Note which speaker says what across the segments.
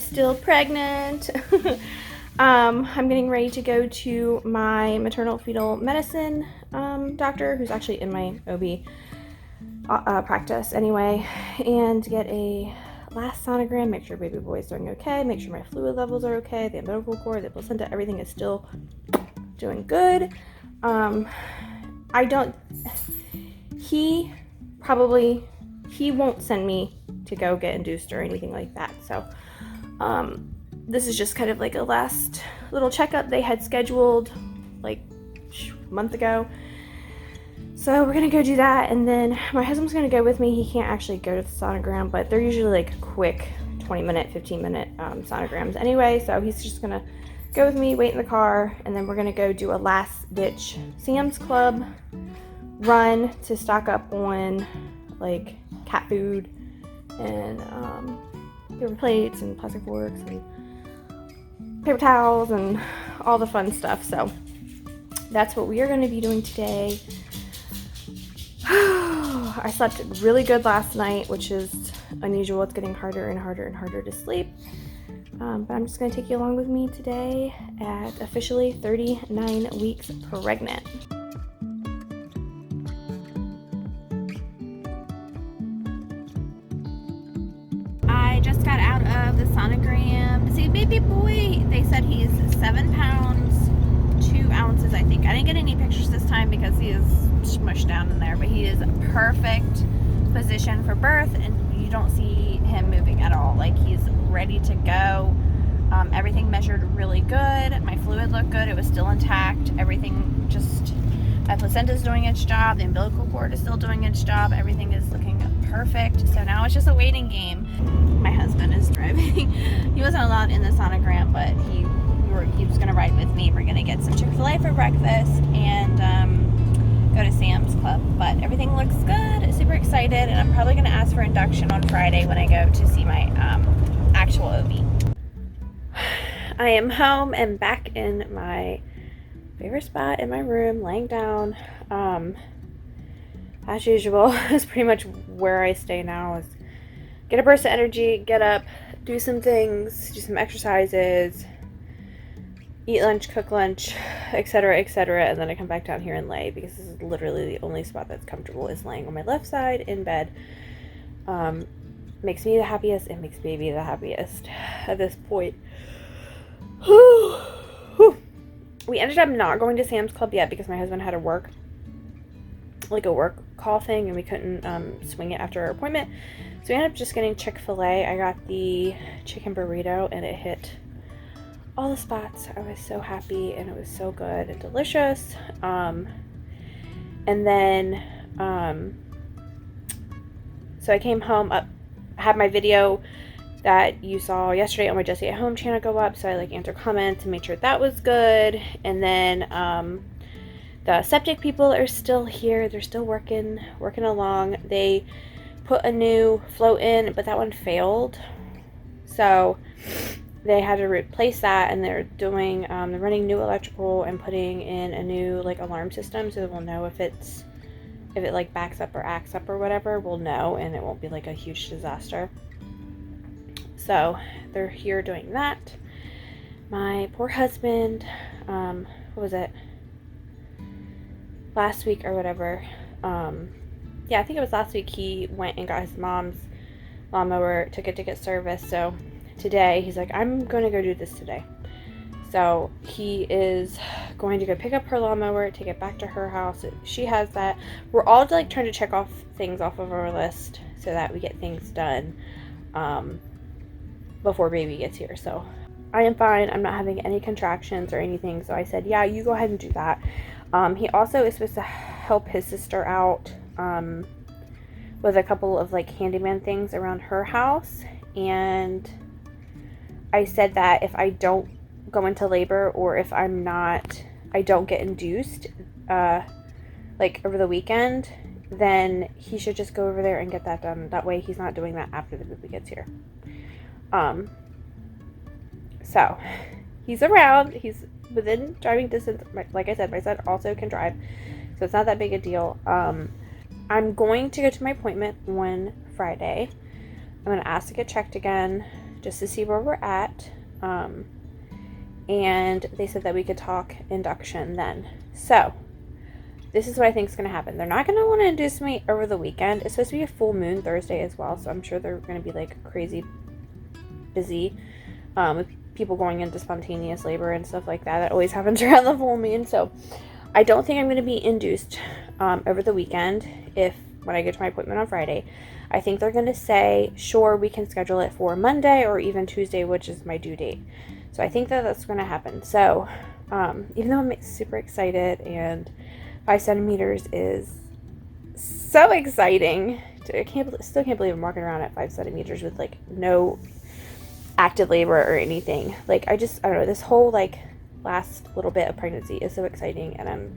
Speaker 1: still pregnant. I'm getting ready to go to my maternal fetal medicine doctor, who's actually in my OB practice anyway, and get a last sonogram, make sure baby boy is doing okay, make sure my fluid levels are okay, the umbilical cord, the placenta, everything is still doing good. He won't send me to go get induced or anything like that. So this is just kind of like a last little checkup they had scheduled like a month ago. So we're gonna go do that, and then my husband's gonna go with me. He can't actually go to the sonogram, but they're usually like quick 20-minute, 15-minute sonograms anyway. So he's just gonna go with me, wait in the car, and then we're gonna go do a last ditch Sam's Club run to stock up on like cat food and paper plates and plastic forks and paper towels and all the fun stuff. So that's what we are going to be doing today. I slept really good last night, which is unusual. It's getting harder and harder and harder to sleep. But I'm just going to take you along with me today at officially 39 weeks pregnant. I just got out of the sonogram. See, baby boy, they said he's 7 pounds, 2 ounces, I think. I didn't get any pictures this time because he is smushed down in there, but he is perfect position for birth, and you don't see him moving at all. Like, he's ready to go. Everything measured really good. My fluid looked good. It was still intact. Everything just, my placenta is doing its job. The umbilical cord is still doing its job. Everything is looking perfect. So now it's just a waiting game. My husband is driving. He wasn't allowed in the sonogram, but he was going to ride with me. We're going to get some Chick-fil-A for breakfast and go to Sam's Club. But everything looks good. Super excited, and I'm probably going to ask for induction on Friday when I go to see my actual OB. I am home and back in my favorite spot in my room, laying down. As usual, is pretty much where I stay now. Is get a burst of energy, get up, do some things, do some exercises, eat lunch, cook lunch, etc., etc., and then I come back down here and lay, because this is literally the only spot that's comfortable, is laying on my left side in bed. Makes me the happiest, and makes baby the happiest at this point. We ended up not going to Sam's Club yet because my husband had a work call thing, and we couldn't swing it after our appointment. So we ended up just getting Chick-fil-A. I got the chicken burrito, and it hit all the spots. I was so happy, and it was so good and delicious. And then so I came home, had my video that you saw yesterday on my Jessie at Home channel go up, so I answered comments and made sure that was good. And then the septic people are still here. They're still working along. They put a new float in, but that one failed, so they had to replace that, and they're doing they're running new electrical and putting in a new alarm system, so we'll know if it backs up or acts up or whatever. We'll know, and it won't be a huge disaster. So they're here doing that. My poor husband, what was it, last week or whatever, yeah, I think it was last week, he went and got his mom's lawnmower, took it to get serviced. So today he's like, I'm going to go do this today. So he is going to go pick up her lawnmower, take it back to her house. She has that. We're all trying to check off things off of our list so that we get things done before baby gets here. So I am fine. I'm not having any contractions or anything. So I said, yeah, you go ahead and do that. He also is supposed to help his sister out with a couple of handyman things around her house. And I said that if I don't go into labor, or if I don't get induced over the weekend, then he should just go over there and get that done. That way he's not doing that after the baby gets here. So he's around, he's within driving distance. Like I said, my son also can drive, so it's not that big a deal. I'm going to go to my appointment on Friday. I'm going to ask to get checked again just to see where we're at. And they said that we could talk induction then. So this is what I think is going to happen. They're not going to want to induce me over the weekend. It's supposed to be a full moon Thursday as well, so I'm sure they're going to be like crazy busy with people going into spontaneous labor and stuff like that. That always happens around the full moon. So I don't think I'm going to be induced over the weekend when I get to my appointment on Friday. I think they're going to say, sure, we can schedule it for Monday or even Tuesday, which is my due date. So I think that that's going to happen. So even though I'm super excited and 5 centimeters is so exciting, still can't believe I'm walking around at 5 centimeters with like no active labor or anything. Like I don't know, this whole like last little bit of pregnancy is so exciting, and I'm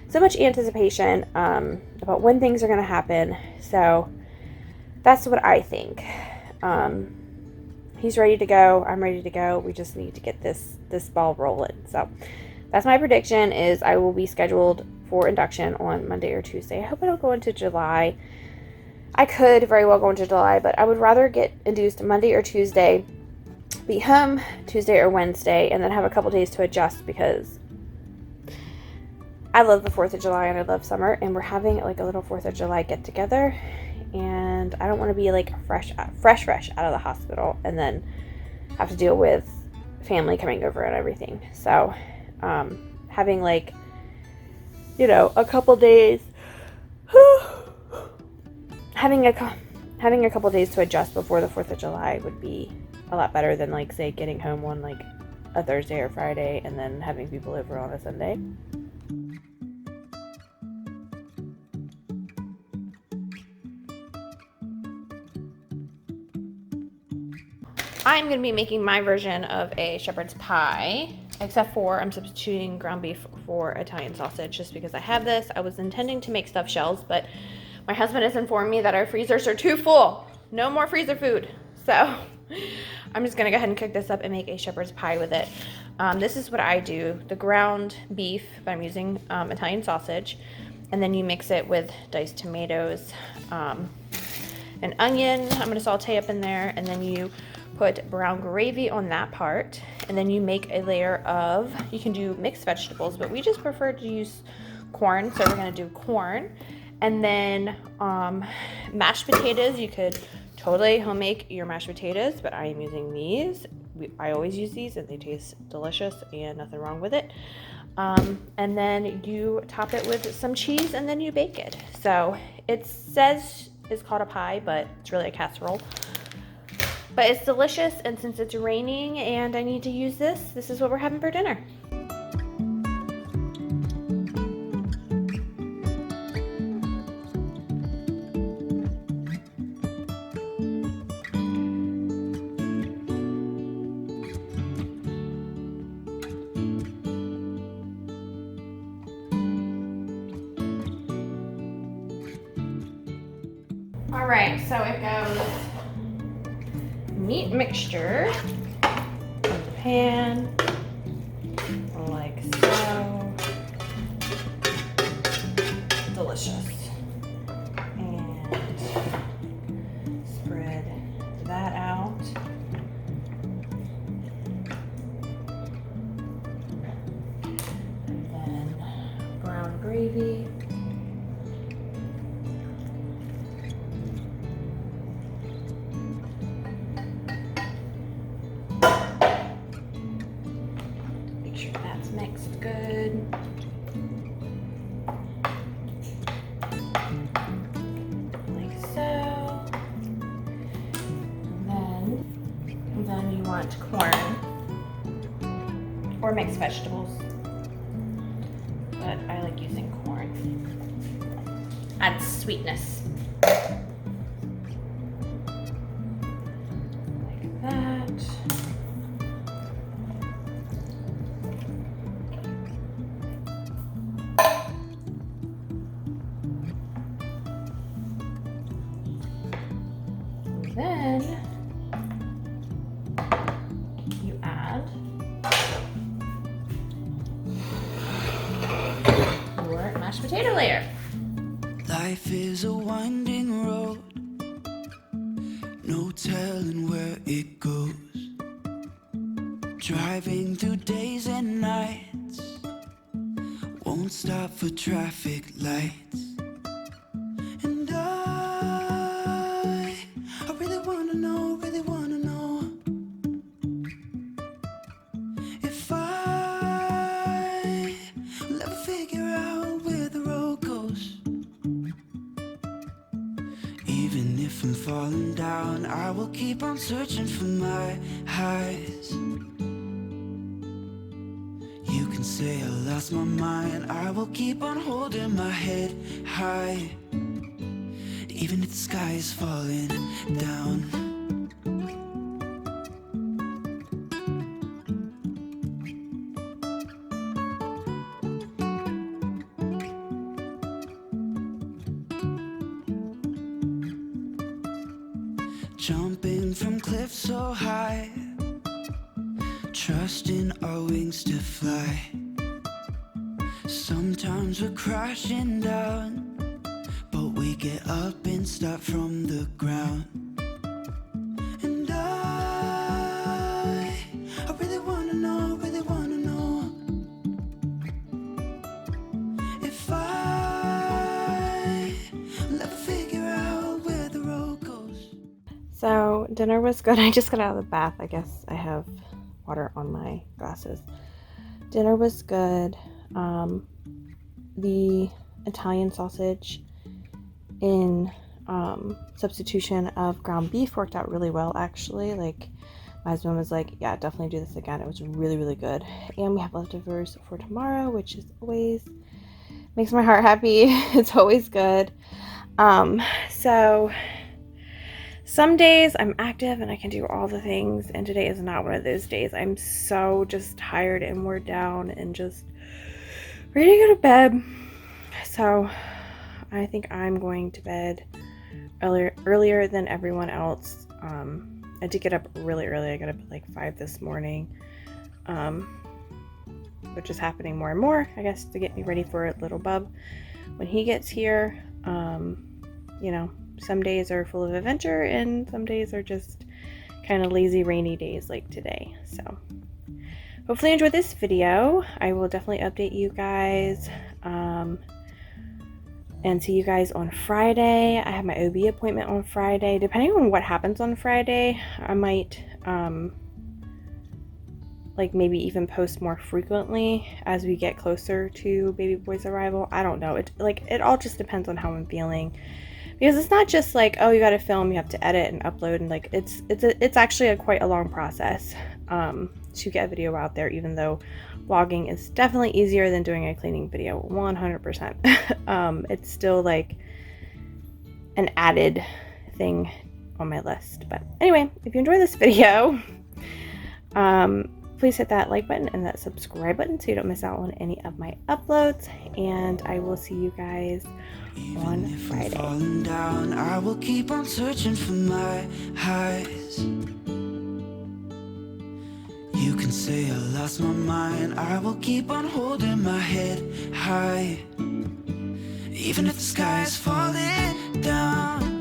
Speaker 1: so much anticipation about when things are going to happen. So that's what I think. He's ready to go. I'm ready to go. We just need to get this ball rolling. So that's my prediction, is I will be scheduled for induction on Monday or Tuesday. I hope I don't go into July. I could very well go into July, but I would rather get induced Monday or Tuesday, be home Tuesday or Wednesday, and then have a couple days to adjust, because I love the 4th of July and I love summer, and we're having like a little 4th of July get together, and I don't want to be like fresh out of the hospital and then have to deal with family coming over and everything. So having like, you know, a couple days having a couple days to adjust before the 4th of July would be a lot better than like, say, getting home on like a Thursday or Friday and then having people over on a Sunday. I'm going to be making my version of a shepherd's pie, except for I'm substituting ground beef for Italian sausage just because I have this. I was intending to make stuffed shells, but my husband has informed me that our freezers are too full. No more freezer food. So I'm just going to go ahead and cook this up and make a shepherd's pie with it. This is what I do. The ground beef, but I'm using Italian sausage. And then you mix it with diced tomatoes, an onion I'm going to saute up in there, and then you put brown gravy on that part, and then you make a layer of, you can do mixed vegetables, but we just prefer to use corn, so we're going to do corn. And then mashed potatoes. You could totally home make your mashed potatoes, but I am using these. I always use these and they taste delicious and nothing wrong with it. And then you top it with some cheese and then you bake it. So it says it's called a pie, but it's really a casserole. But it's delicious, and since it's raining and I need to use this is what we're having for dinner. All right, so it goes meat mixture in the pan, like so. Delicious. And spread that out. And then brown gravy. Mixed good. Like so. And then you want corn or mixed vegetables. But I like using corn. Adds sweetness. Like that. Then you add your mashed potato layer.
Speaker 2: Life is a winding road, no telling where it goes. driving through days and nights, won't stop for traffic lights. And I really wanna know if I will ever figure out where the road goes. Even if I'm falling down, I will keep on searching for my highs. You can say I lost my mind, I will keep on holding my head high, even if the sky is falling down. Jumping from cliffs so high, trusting our wings to fly. Sometimes we're crashing down, but we get up and start from the ground. And I really wanna know if I will ever figure out where the road goes.
Speaker 1: So dinner was good. I just got out of the bath. I guess I have water on my glasses. Dinner was good. The Italian sausage in substitution of ground beef worked out really well, actually. Like, my husband was like, yeah, definitely do this again. It was really, really good. And we have leftovers for tomorrow, which is always makes my heart happy. It's always good. So some days I'm active and I can do all the things, and today is not one of those days. I'm so just tired and worn down and just ready to go to bed. So I think I'm going to bed earlier than everyone else. I did get up really early. I got up at like 5 this morning, which is happening more and more, I guess, to get me ready for little bub when he gets here. You know, some days are full of adventure and some days are just kind of lazy, rainy days like today. So hopefully you enjoyed this video. I will definitely update you guys and see you guys on Friday. I have my OB appointment on Friday. Depending on what happens on Friday, I might like maybe even post more frequently as we get closer to baby boy's arrival. I don't know. It all just depends on how I'm feeling. Because it's not just like, oh, you got to film, you have to edit and upload, and like it's actually quite a long process to get a video out there, even though vlogging is definitely easier than doing a cleaning video, 100%. It's still like an added thing on my list. But anyway, if you enjoy this video, please hit that like button and that subscribe button so you don't miss out on any of my uploads, and I will see you guys on Friday.
Speaker 2: Falling down, I will keep on searching for my highs. You can say I lost my mind, I will keep on holding my head high, even if the sky is falling down.